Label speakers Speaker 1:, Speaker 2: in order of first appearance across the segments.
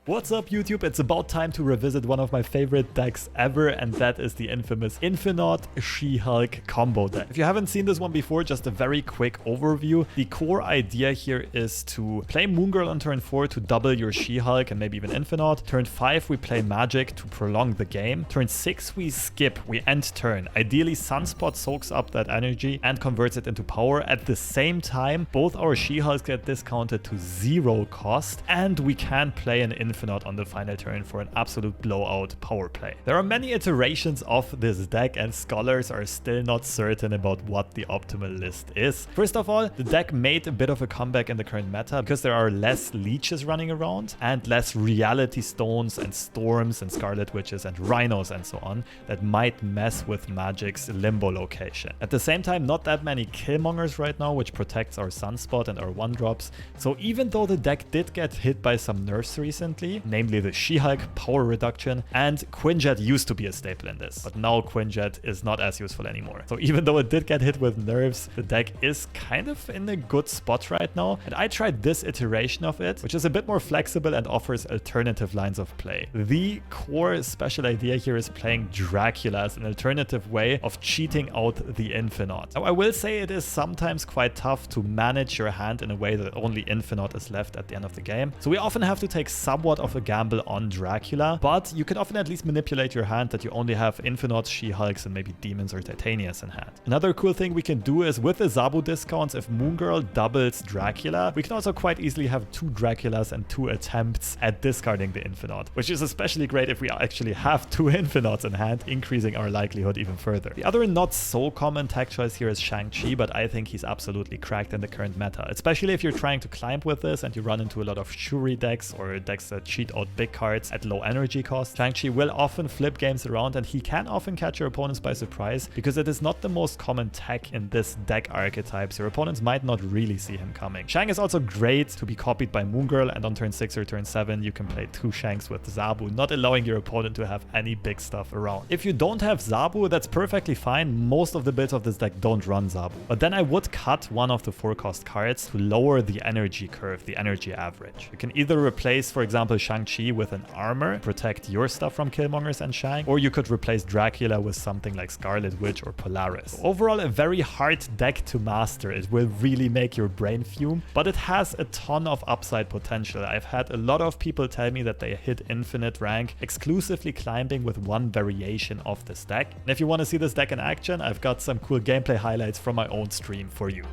Speaker 1: What's up YouTube? It's about time to revisit one of my favorite decks ever, and that is the infamous Infinaut She-Hulk Combo Deck. If you haven't seen this one before, just a very quick overview. The core idea here is to play Moon Girl on turn 4 to double your She-Hulk and maybe even Infinaut. Turn 5 we play Magik to prolong the game. Turn 6 we skip, we end turn. Ideally Sunspot soaks up that energy and converts it into power. At the same time, both our She-Hulks get discounted to 0 cost, and we can play an Infinaut on the final turn for an absolute blowout power play. There are many iterations of this deck, and scholars are still not certain about what the optimal list is. First of all, the deck made a bit of a comeback in the current meta because there are less leeches running around and less reality stones and storms and scarlet witches and rhinos and so on that might mess with Magik's limbo location. At the same time, not that many Killmongers right now, which protects our Sunspot and our 1-drops. So even though the deck did get hit by some nerfs recently, namely the She-Hulk power reduction, and Quinjet used to be a staple in this, but now Quinjet is not as useful anymore. So even though it did get hit with nerfs, the deck is kind of in a good spot right now, and I tried this iteration of it, which is a bit more flexible and offers alternative lines of play. The core special idea here is playing Dracula as an alternative way of cheating out the Infinaut. Now I will say it is sometimes quite tough to manage your hand in a way that only Infinaut is left at the end of the game, so we often have to take somewhat of a gamble on Dracula, but you can often at least manipulate your hand that you only have Infinauts, She-Hulks, and maybe Demons or Titanias in hand. Another cool thing we can do is with the Zabu discounts, if Moon Girl doubles Dracula, we can also quite easily have 2 Draculas and 2 attempts at discarding the Infinaut, which is especially great if we actually have 2 Infinauts in hand, increasing our likelihood even further. The other not so common tech choice here is Shang Chi, but I think he's absolutely cracked in the current meta, especially if you're trying to climb with this and you run into a lot of Shuri decks or decks that cheat out big cards at low energy cost. Shang Chi will often flip games around, and he can often catch your opponents by surprise because it is not the most common tech in this deck archetype, so your opponents might not really see him coming. Shang is also great to be copied by Moon Girl, and on turn 6 or turn 7 you can play 2 Shanks with Zabu, not allowing your opponent to have any big stuff around. If you don't have Zabu, that's perfectly fine. Most of the builds of this deck don't run Zabu, but then I would cut one of the 4-cost cards to lower the energy curve, the energy average. You can either replace, for example, Shang-Chi with an armor, protect your stuff from Killmongers and Shang, or you could replace Dracula with something like Scarlet Witch or Polaris. So overall, a very hard deck to master. It will really make your brain fume, but it has a ton of upside potential. I've had a lot of people tell me that they hit infinite rank exclusively climbing with one variation of this deck. And if you want to see this deck in action, I've got some cool gameplay highlights from my own stream for you.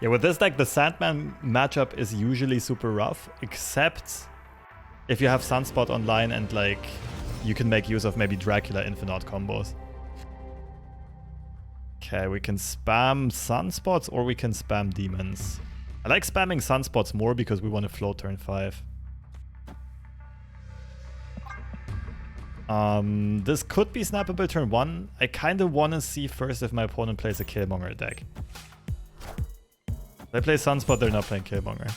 Speaker 1: Yeah, with this deck, the Sandman matchup is usually super rough, except if you have Sunspot online and like you can make use of maybe Dracula Infinaut combos. Okay, we can spam Sunspots or we can spam Demons. I like spamming Sunspots more because we want to float turn 5. This could be snappable turn 1. I kind of want to see first if my opponent plays a Killmonger deck. They play Sunspot, they're not playing Killmonger.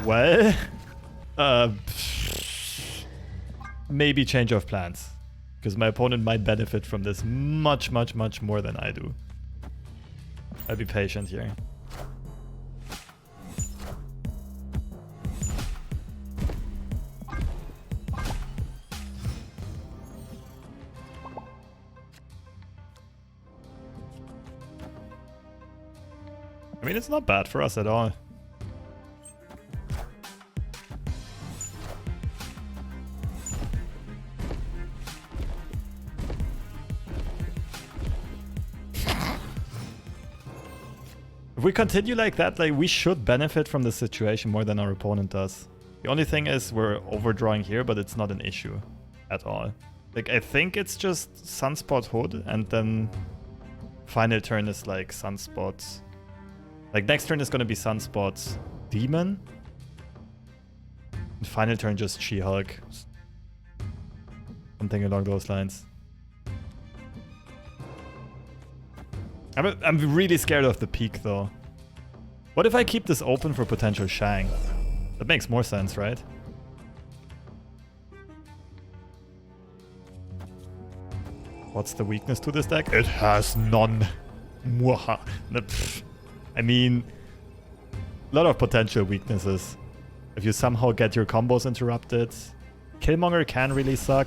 Speaker 1: Well, maybe change of plans, because my opponent might benefit from this much more than I do. I'll be patient here. I mean, it's not bad for us at all. If we continue like that, like, we should benefit from the situation more than our opponent does. The only thing is we're overdrawing here, but it's not an issue at all. Like, I think it's just Sunspot Hood, and then final turn is like Sunspot. Like, next turn is going to be Sunspot Demon. And final turn just She-Hulk. Something along those lines. I'm really scared of the peak though. What if I keep this open for potential Shang? That makes more sense, right? What's the weakness to this deck? It has none. Mwaha. I mean, a lot of potential weaknesses. If you somehow get your combos interrupted. Killmonger can really suck.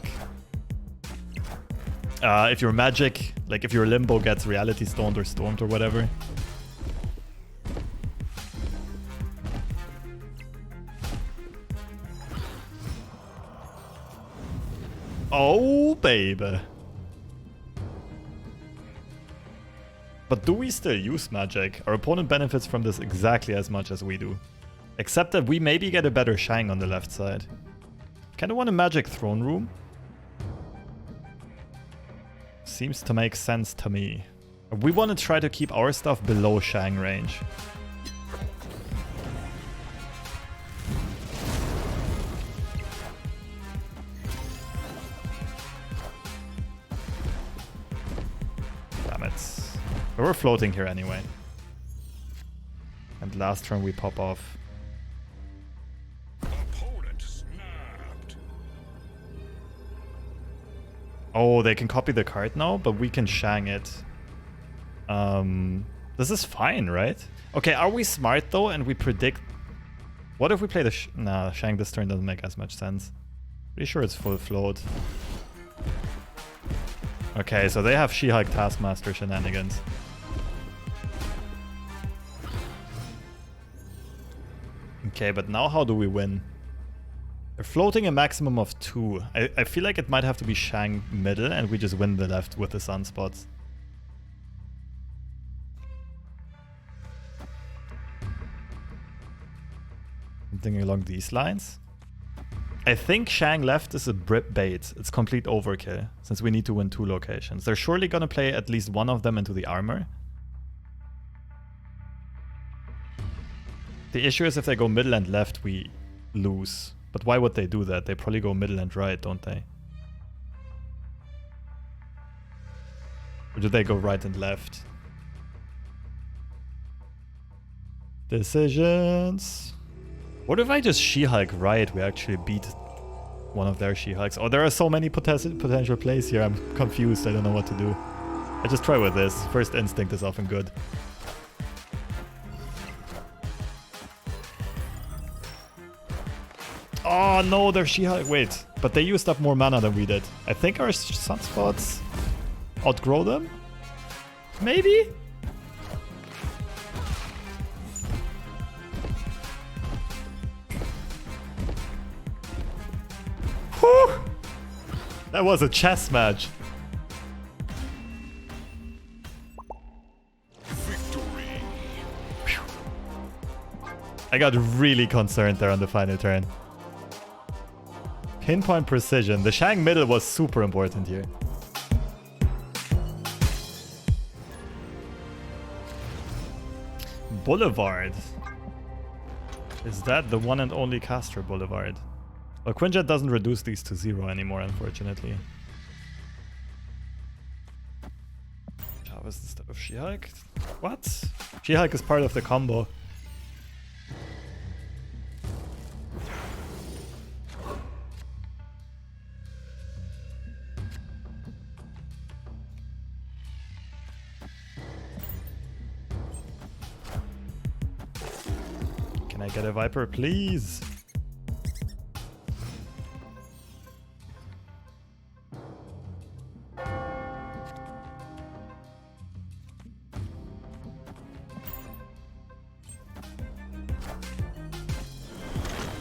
Speaker 1: If your Magik, like if your Limbo gets Reality Stoned or Stormed or whatever. Oh, baby. But do we still use Magik? Our opponent benefits from this exactly as much as we do. Except that we maybe get a better Shang on the left side. Kinda want a Magik Throne Room. Seems to make sense to me. We want to try to keep our stuff below Shang range. Damn it. But we're floating here anyway. And last turn we pop off. Oh, they can copy the card now, but we can Shang it. This is fine, right? Okay, are we smart though and we predict... What if we play the... Nah, Shang this turn doesn't make as much sense. Pretty sure it's full float. Okay, so they have She-Hulk Taskmaster shenanigans. Okay, but now how do we win? They're floating a maximum of 2. I feel like it might have to be Shang middle and we just win the left with the Sunspots. Something along these lines. I think Shang left is a bait. It's complete overkill since we need to win 2 locations. They're surely gonna play at least one of them into the armor. The issue is if they go middle and left, we lose. But why would they do that? They probably go middle and right, don't they? Or do they go right and left? Decisions. What if I just She-Hulk right? We actually beat one of their She-Hulks. Oh, there are so many potential plays here. I'm confused. I don't know what to do. I just try with this. First instinct is often good. Oh no, they're She-Hulk. Wait, but they used up more mana than we did. I think our Sunspots outgrow them? Maybe? Whew! That was a chess match. Victory. I got really concerned there on the final turn. Pinpoint precision. The Shang middle was super important here. Boulevard. Is that the one and only caster Boulevard? Well, Quinjet doesn't reduce these to 0 anymore, unfortunately. Jarvis instead of She-Hulk? What? She-Hulk is part of the combo. Can I get a Viper, please?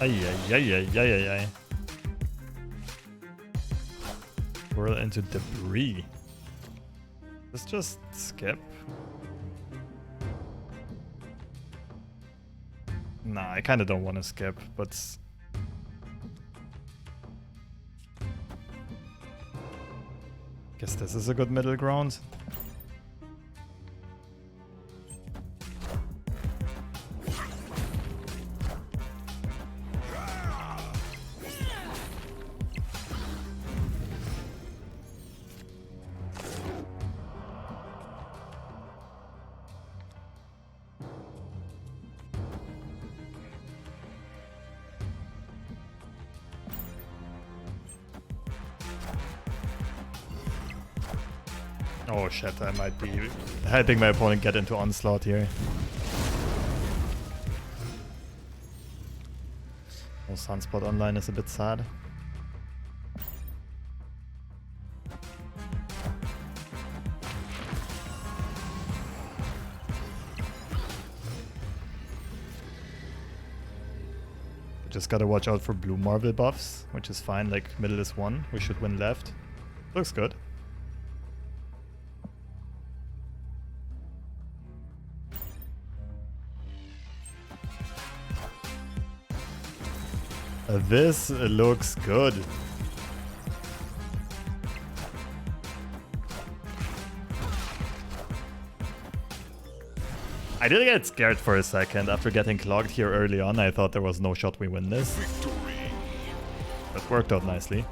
Speaker 1: Ay. Whirl into debris. Let's just skip. Nah, I kind of don't want to skip, but... Guess this is a good middle ground. Oh shit, I might be helping my opponent get into onslaught here. Oh, Sunspot online is a bit sad. Just gotta watch out for blue marble buffs, which is fine, like middle is 1, we should win left. Looks good. This looks good. I did get scared for a second after getting clogged here early on. I thought there was no shot we win this. That worked out nicely.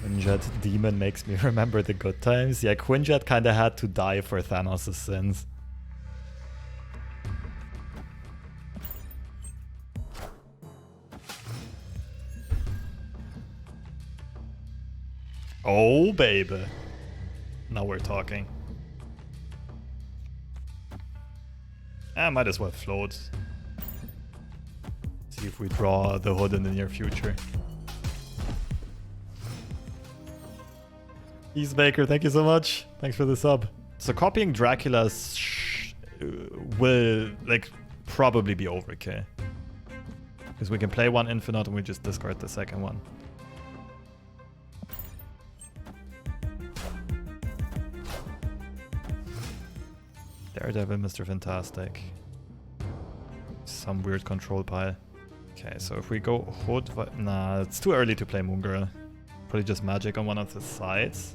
Speaker 1: Quinjet Demon makes me remember the good times. Yeah, Quinjet kinda had to die for Thanos' sins. Oh, baby. Now we're talking. I might as well float. See if we draw the hood in the near future. Peacemaker, thank you so much. Thanks for the sub. So copying Dracula will, like, probably be overkill. Because we can play one Infinaut and we just discard the second one. Daredevil, Mr. Fantastic. Some weird control pile. Okay, so if we go Hood... Nah, it's too early to play Moon Girl. Probably just Magic on one of the sides.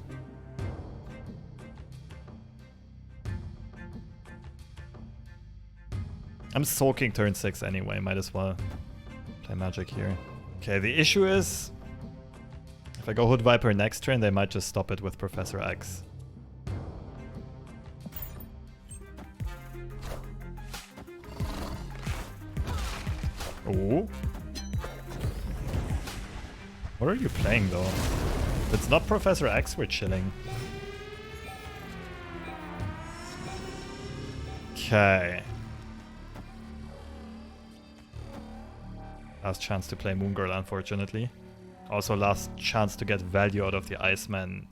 Speaker 1: I'm soaking turn 6 anyway, might as well play Magic here. Okay, the issue is... if I go Hood Viper next turn, they might just stop it with Professor X. Oh. What are you playing though? If it's not Professor X, we're chilling. Okay. Last chance to play Moon Girl, unfortunately. Also last chance to get value out of the Iceman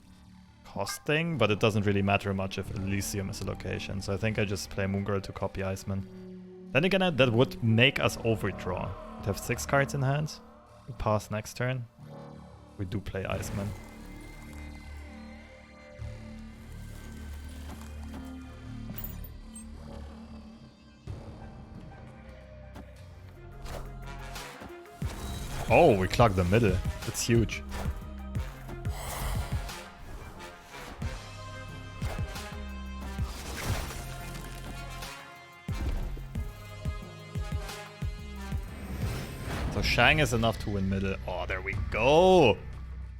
Speaker 1: costing, but it doesn't really matter much if Elysium is a location, so I think I just play Moon Girl to copy Iceman. Then again, that would make us overdraw. We'd have 6 cards in hand. We pass next turn. We do play Iceman. Oh, we clogged the middle. That's huge. So Shang is enough to win middle. Oh, there we go!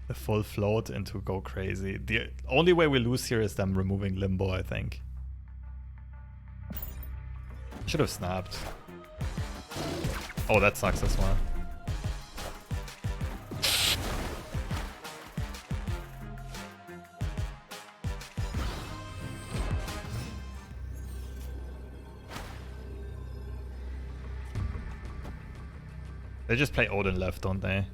Speaker 1: The full float into go crazy. The only way we lose here is them removing Limbo, I think. Should have snapped. Oh, that sucks as well. They just play Odin left, don't they?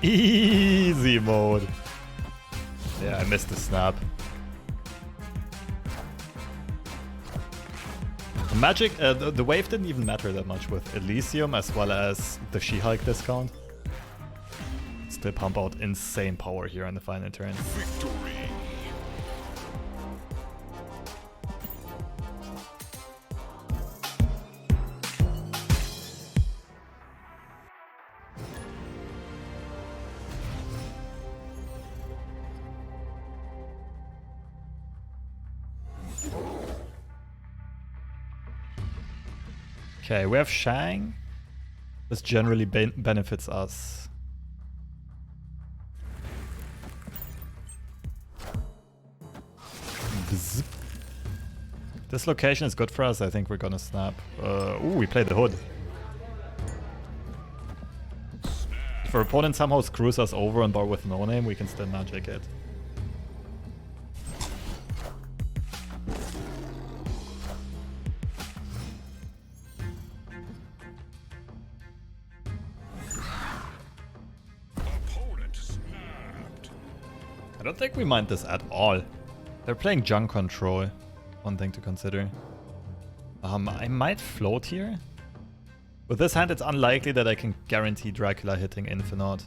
Speaker 1: Easy mode. Yeah, I missed the snap. Magic, the wave didn't even matter that much with Elysium as well as the She-Hulk discount. Still pump out insane power here on the final turn. Victory. Okay, we have Shang. This generally benefits us. Bzz. This location is good for us. I think we're gonna snap. Ooh, we play the hood. If our opponent somehow screws us over on board with no name, we can still magic it. I don't think we mind this at all. They're playing junk control. One thing to consider. I might float here. With this hand, it's unlikely that I can guarantee Dracula hitting Infinaut.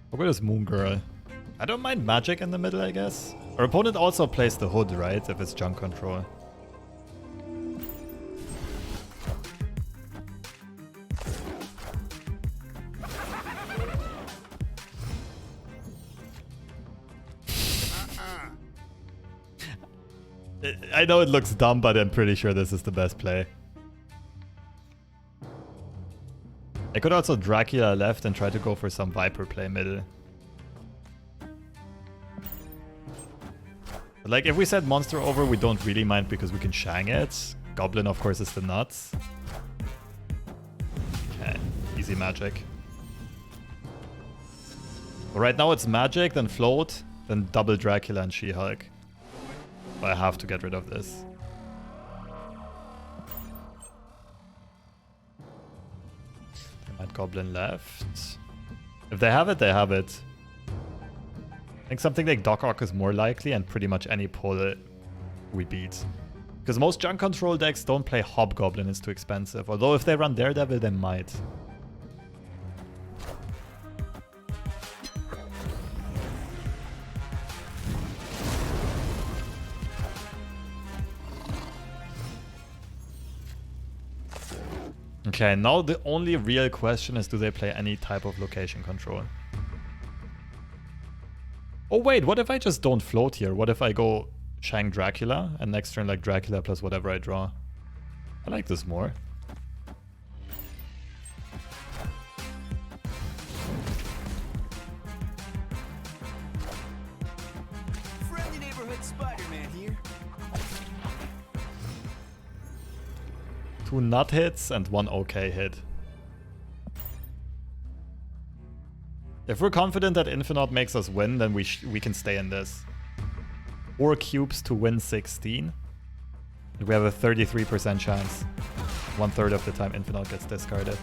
Speaker 1: What about this Moon Girl? I don't mind magic in the middle, I guess. Our opponent also plays the hood, right? If it's junk control. I know it looks dumb, but I'm pretty sure this is the best play. I could also Dracula left and try to go for some Viper play middle. But like, if we set Monster over, we don't really mind because we can Shang it. Goblin, of course, is the nuts. Okay, easy magic. But right now it's magic, then float, then double Dracula and She-Hulk. But I have to get rid of this. They might Goblin left. If they have it, they have it. I think something like Doc Ock is more likely, and pretty much any pull we beat. Because most junk control decks don't play Hobgoblin, it's too expensive. Although if they run Daredevil, they might. Okay, now the only real question is, do they play any type of location control? Oh wait, what if I just don't float here? What if I go Shang Dracula and next turn like Dracula plus whatever I draw? I like this more.
Speaker 2: Friendly neighborhood Spider-Man here.
Speaker 1: 2 nut hits and 1 okay hit. If we're confident that Infinaut makes us win, then we can stay in this. 4 cubes to win 16. And we have a 33% chance. 1/3 of the time Infinaut gets discarded.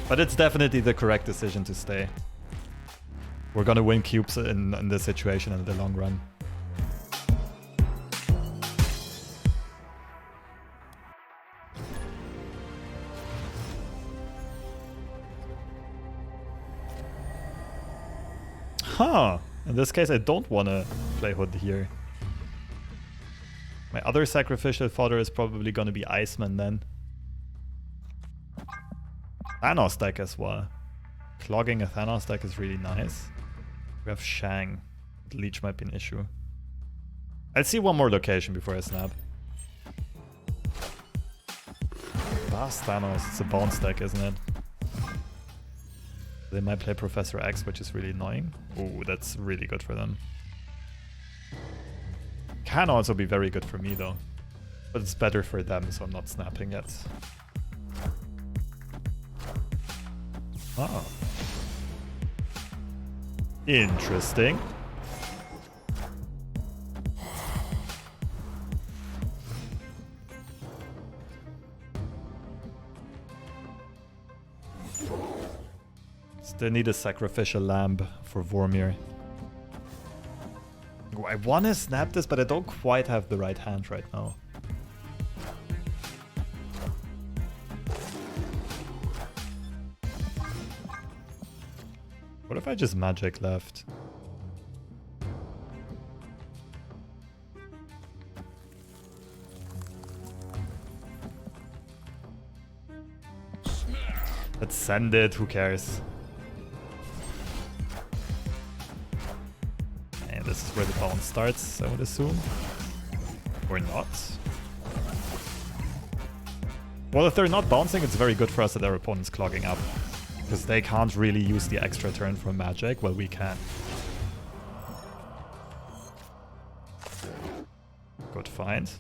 Speaker 1: But it's definitely the correct decision to stay. We're gonna win cubes in this situation in the long run. Huh. In this case, I don't want to play Hood here. My other sacrificial fodder is probably gonna be Iceman then. Thanos deck as well. Clogging a Thanos deck is really nice. We have Shang. Leech might be an issue. I'll see one more location before I snap. Last Thanos, it's a bounce deck, isn't it? They might play Professor X, which is really annoying. Ooh, that's really good for them. Can also be very good for me though. But it's better for them, so I'm not snapping yet. Oh. Interesting. Still need a sacrificial lamb for Vormir. Oh, I want to snap this, but I don't quite have the right hand right now. What if I just magic left? That Let's send it, who cares? And this is where the bounce starts, I would assume. Or not. Well, if they're not bouncing, it's very good for us that our opponent's clogging up. Because they can't really use the extra turn from Magic. Well, we can. Good find.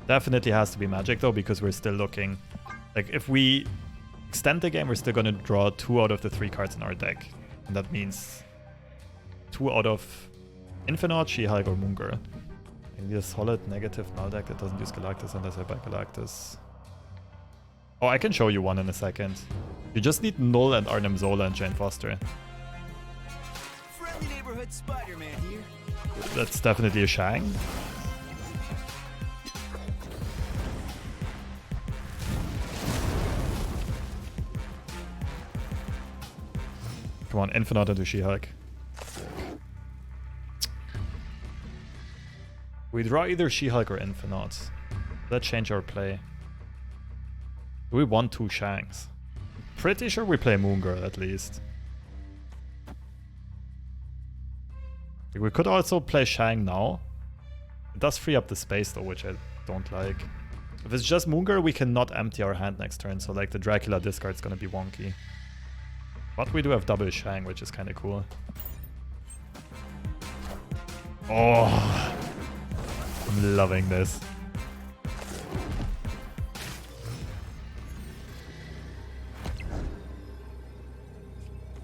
Speaker 1: Definitely has to be Magic though, because we're still looking. Like, if we extend the game, we're still going to draw 2 out of the 3 cards in our deck. And that means 2 out of Infinaut, She-Hulk, or Moongirl. Maybe a solid negative null deck that doesn't use Galactus unless I buy Galactus. Oh, I can show you one in a second. You just need Null and Arnim Zola and Jane Foster.
Speaker 2: Friendly neighborhood Spider-Man here.
Speaker 1: That's definitely a Shang. Come on, Infinaut into She-Hulk. We draw either She-Hulk or Infinaut. Let's change our play. Do we want 2 Shangs? Pretty sure we play Moongirl at least. We could also play Shang now. It does free up the space though, which I don't like. If it's just Moongirl, we cannot empty our hand next turn, so like the Dracula discard's gonna be wonky. But we do have double Shang, which is kind of cool. Oh, I'm loving this.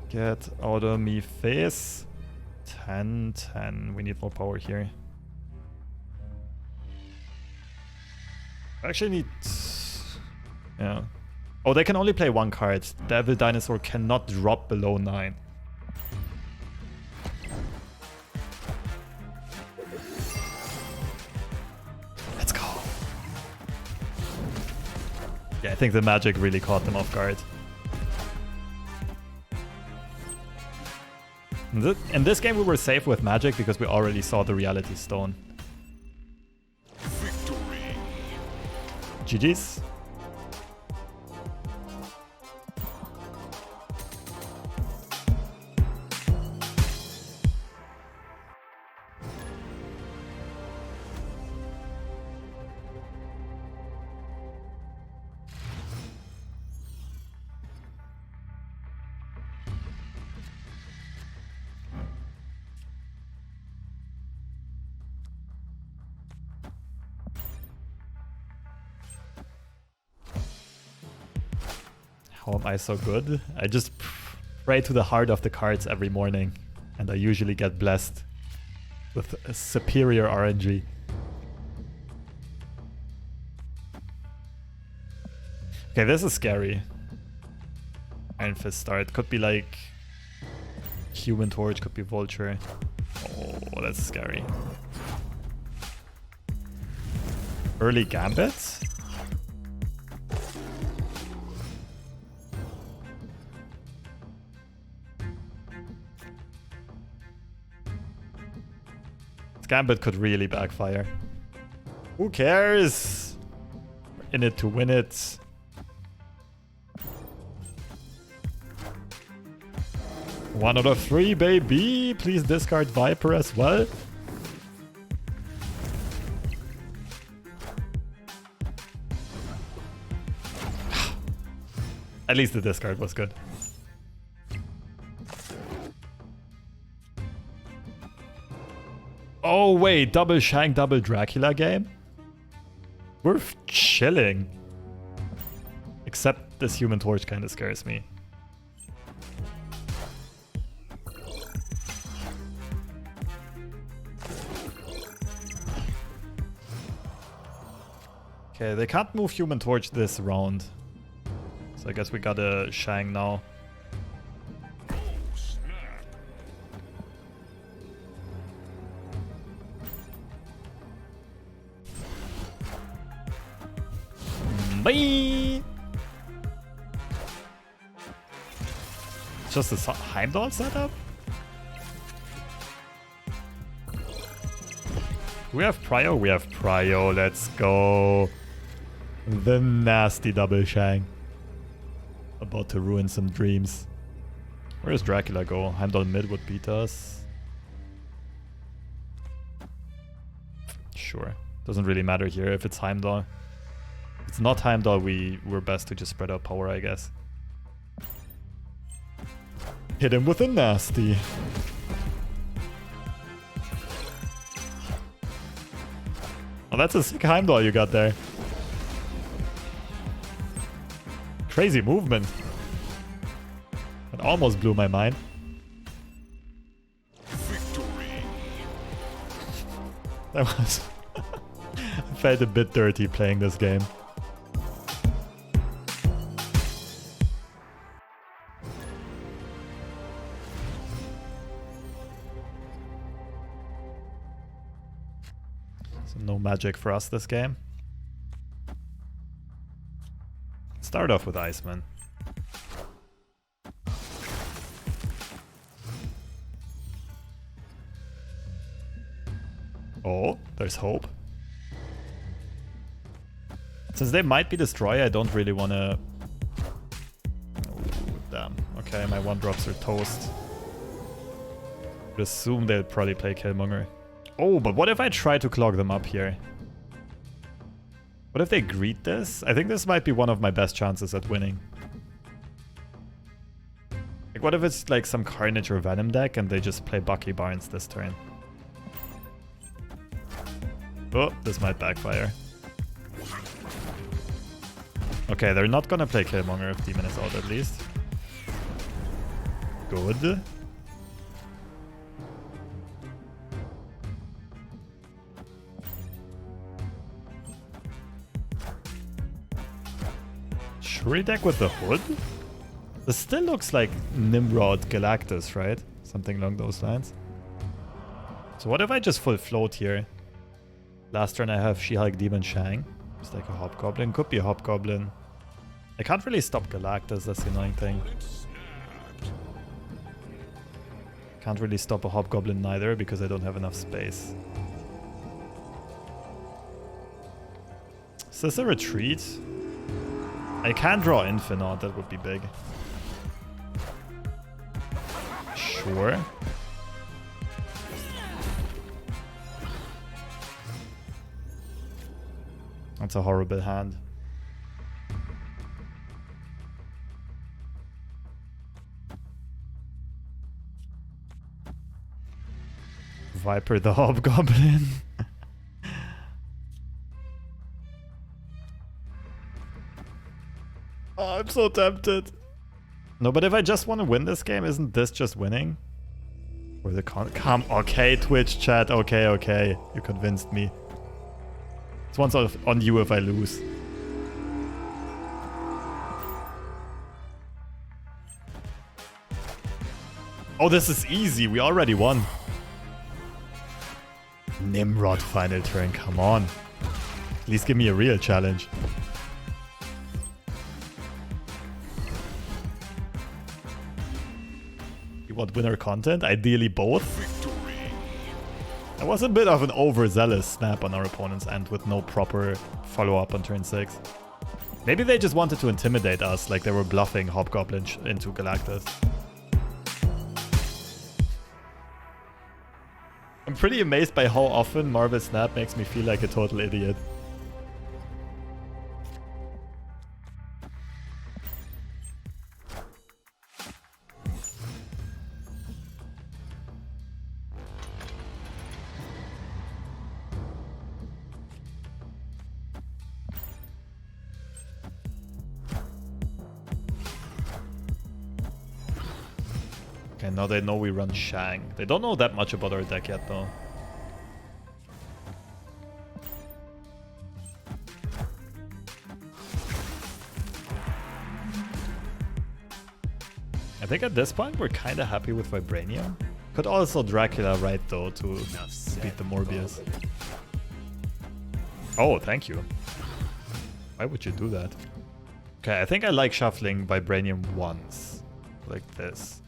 Speaker 1: Get out of me face. 10, 10. We need more power here. I actually need... Yeah. Oh, they can only play 1 card. Devil Dinosaur cannot drop below 9. Let's go. Yeah, I think the Magic really caught them off guard. In this game we were safe with Magic because we already saw the Reality Stone. Victory. GG's. How am I so good? I just pray to the heart of the cards every morning, and I usually get blessed with a superior RNG. Okay, this is scary. Iron Fist start. Could be like Human Torch, could be Vulture. Oh, that's scary. Early Gambit? Gambit could really backfire. Who cares? We're in it to win it. One out of 3, baby. Please discard Viper as well. At least the discard was good. Oh wait, double Shang, double Dracula game? We're chilling. Except this Human Torch kind of scares me. Okay, they can't move Human Torch this round. So I guess we got a Shang now. Bye! Just a Heimdall setup? We have Prio? We have Prio, let's go. The nasty double Shang. About to ruin some dreams. Where does Dracula go? Heimdall mid would beat us. Sure. Doesn't really matter here if it's Heimdall. If it's not Heimdall, we're best to just spread out power, I guess. Hit him with a nasty. Oh, that's a sick Heimdall you got there. Crazy movement. It almost blew my mind. Victory. That was... I felt a bit dirty playing this game. So no magic for us this game. Start off with Iceman. Oh, there's hope. Since they might be Destroyer, I don't really want to... Oh, damn. Okay, my 1-drops are toast. I'd assume they'll probably play Killmonger. Oh, but what if I try to clog them up here? What if they greet this? I think this might be one of my best chances at winning. Like, what if it's like some Carnage or Venom deck and they just play Bucky Barnes this turn? Oh, this might backfire. Okay, they're not gonna play Killmonger if Demon is out at least. Good. Shuri deck with the hood? This still looks like Nimrod Galactus, right? Something along those lines. So what if I just full float here? Last turn I have She-Hulk, Demon, Shang. It's like a Hobgoblin. Could be a Hobgoblin. I can't really stop Galactus, that's the annoying thing. Can't really stop a Hobgoblin neither because I don't have enough space. Is this a retreat? I can draw Infinaut, that would be big. Sure. That's a horrible hand. Viper the Hobgoblin. Oh, I'm so tempted. No, but if I just want to win this game, isn't this just winning? Or the come, okay, Twitch chat, okay. You convinced me. This one's on you if I lose. Oh, this is easy. We already won. Nimrod final turn, come on. At least give me a real challenge. You want winner content? Ideally both. That was a bit of an overzealous snap on our opponent's end with no proper follow-up on turn 6. Maybe they just wanted to intimidate us, like they were bluffing Hobgoblin into Galactus. I'm pretty amazed by how often Marvel Snap makes me feel like a total idiot. Okay, now they know we run Shang. They don't know that much about our deck yet, though. I think at this point we're kind of happy with Vibranium. Could also Dracula right, though, to beat the Morbius. Oh, thank you. Why would you do that? Okay, I think I like shuffling Vibranium once. Like this.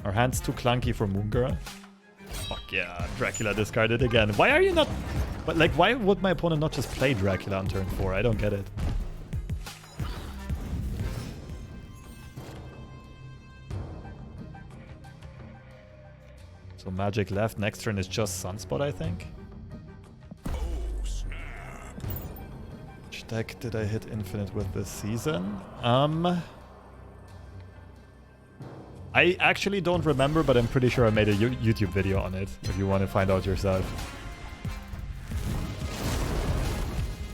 Speaker 1: Our hand's too clunky for Moon Girl. Fuck. Yeah, Dracula discarded again. Why are you not... But like, why would my opponent not just play Dracula on turn 4? I don't get it. So Magik left. Next turn is just Sunspot, I think. Which deck did I hit Infinite with this season? I actually don't remember, but I'm pretty sure I made a YouTube video on it, if you want to find out yourself.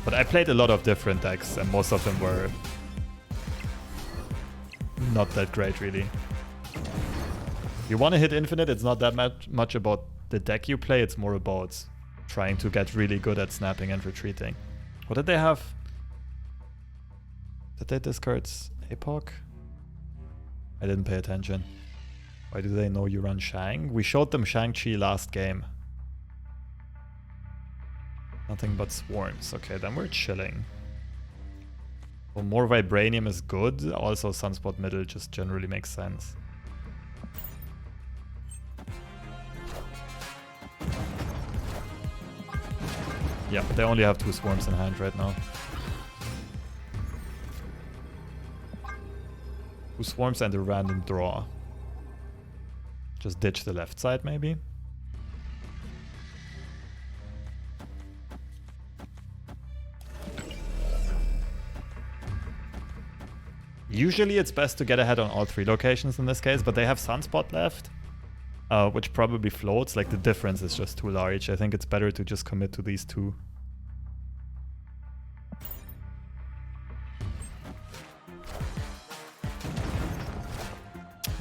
Speaker 1: But I played a lot of different decks, and most of them were not that great, really. If you want to hit Infinite, it's not that much about the deck you play, it's more about trying to get really good at snapping and retreating. What did they have? Did they discard Epoch? I didn't pay attention. Why do they know you run Shang? We showed them Shang Chi last game. Nothing but swarms. Okay, then we're chilling. Well, more Vibranium is good. Also, Sunspot middle just generally makes sense. Yeah, they only have 2 swarms in hand right now. 2 swarms and a random draw. Just ditch the left side, maybe. Usually it's best to get ahead on all 3 locations in this case, but they have Sunspot left, which probably floats. Like, the difference is just too large. I think it's better to just commit to these 2.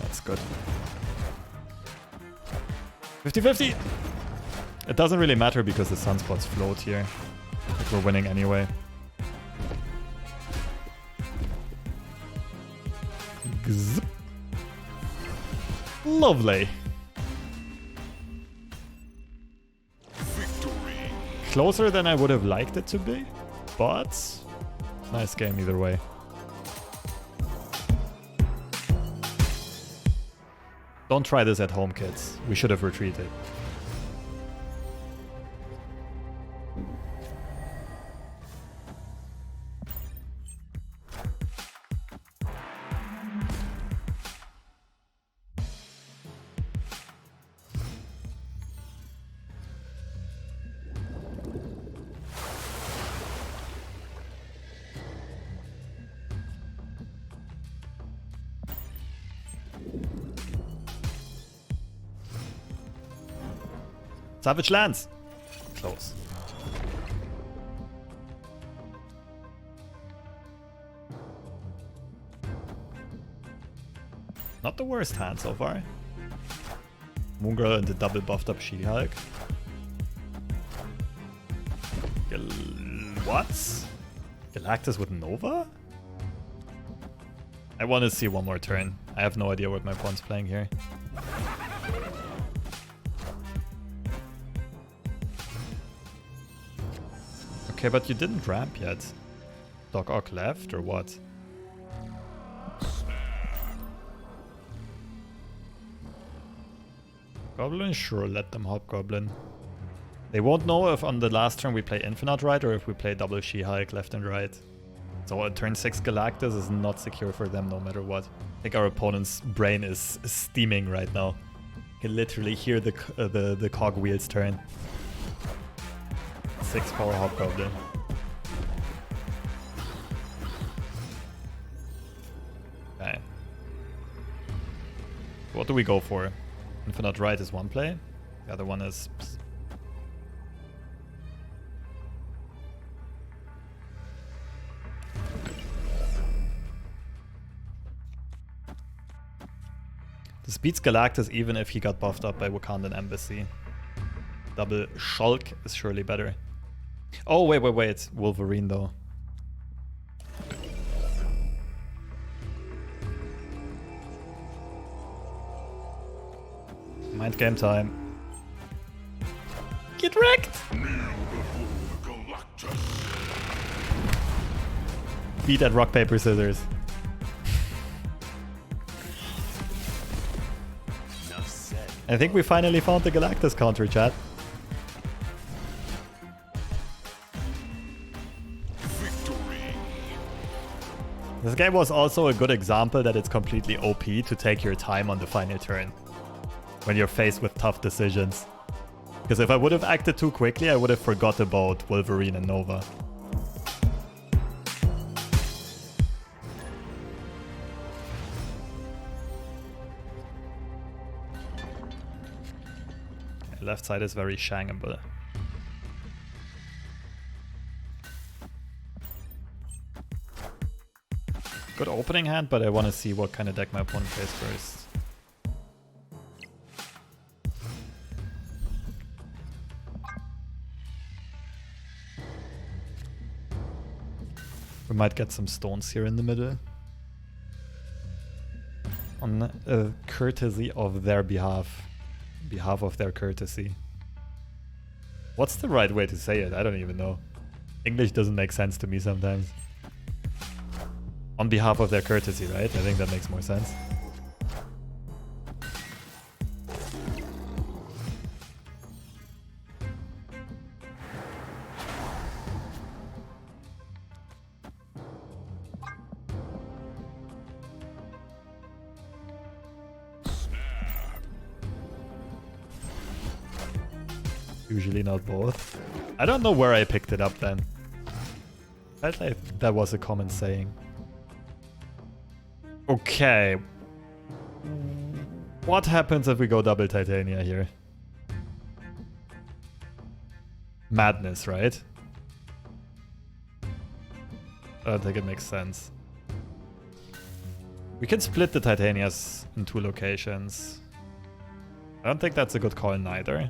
Speaker 1: That's good. 50-50! It doesn't really matter because the Sunspots float here. Like, we're winning anyway. Gzz. Lovely. Victory. Closer than I would have liked it to be, but nice game either way. Don't try this at home, kids. We should have retreated. Savage lands. Close. Not the worst hand so far. Moongirl and the double buffed up She-Hulk. What? Galactus with Nova? I want to see one more turn. I have no idea what my opponent's playing here. Okay, but you didn't ramp yet. Doc Ock left or what? Goblin? Sure, let them Hobgoblin. They won't know if on the last turn we play Infinaut right or if we play double She-Hulk left and right. So a turn 6 Galactus is not secure for them no matter what. I think our opponent's brain is steaming right now. You can literally hear the cogwheels turn. 6 power Hobgoblin. Okay. What do we go for? Infinaut right is one play. The other one is... This beats Galactus even if he got buffed up by Wakandan Embassy. Double Shulk is surely better. Oh, wait. Wolverine, though. Mind game time. Get wrecked! Beat at rock, paper, scissors.
Speaker 2: Enough said.
Speaker 1: I think we finally found the Galactus counter, chat. This game was also a good example that it's completely OP to take your time on the final turn when you're faced with tough decisions. Because if I would have acted too quickly, I would have forgot about Wolverine and Nova. Okay, left side is very shangable. Good opening hand, but I want to see what kind of deck my opponent plays first. We might get some stones here in the middle. On courtesy of their behalf. Behalf of their courtesy. What's the right way to say it? I don't even know. English doesn't make sense to me sometimes. On behalf of their courtesy, right? I think that makes more sense. Usually not both. I don't know where I picked it up then. I felt like that was a common saying. Okay. What happens if we go double Titania here? Madness, right? I don't think it makes sense. We can split the Titanias in 2 locations. I don't think that's a good call neither.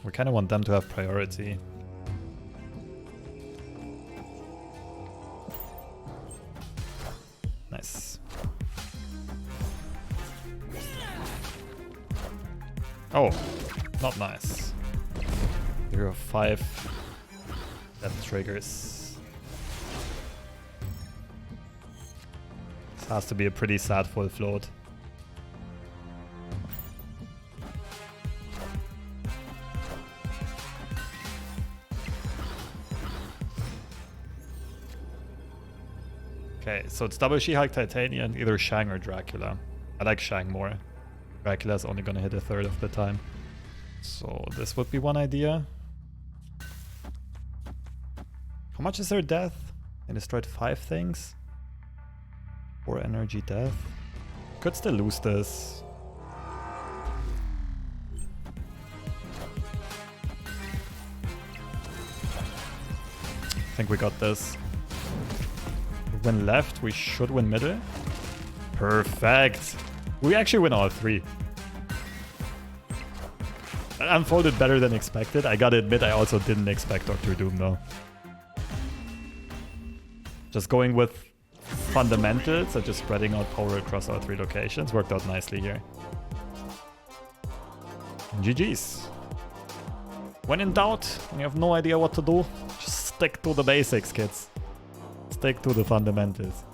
Speaker 1: We kind of want them to have priority. Nice. Oh, not nice. There are 5 death triggers. This has to be a pretty sad full float. Okay, so it's double She-Hulk, Titania, and either Shang or Dracula. I like Shang more. Dracula's only gonna hit a third of the time. So this would be one idea. How much is their death? I destroyed 5 things. 4 energy death. Could still lose this. I think we got this. Win left, we should win middle. Perfect. We actually win all 3. That unfolded better than expected. I gotta admit, I also didn't expect Dr. Doom though. Just going with fundamentals, so just spreading out power across all 3 locations, worked out nicely here. GG's. When in doubt, when you have no idea what to do, just stick to the basics, kids. Stick to the fundamentals.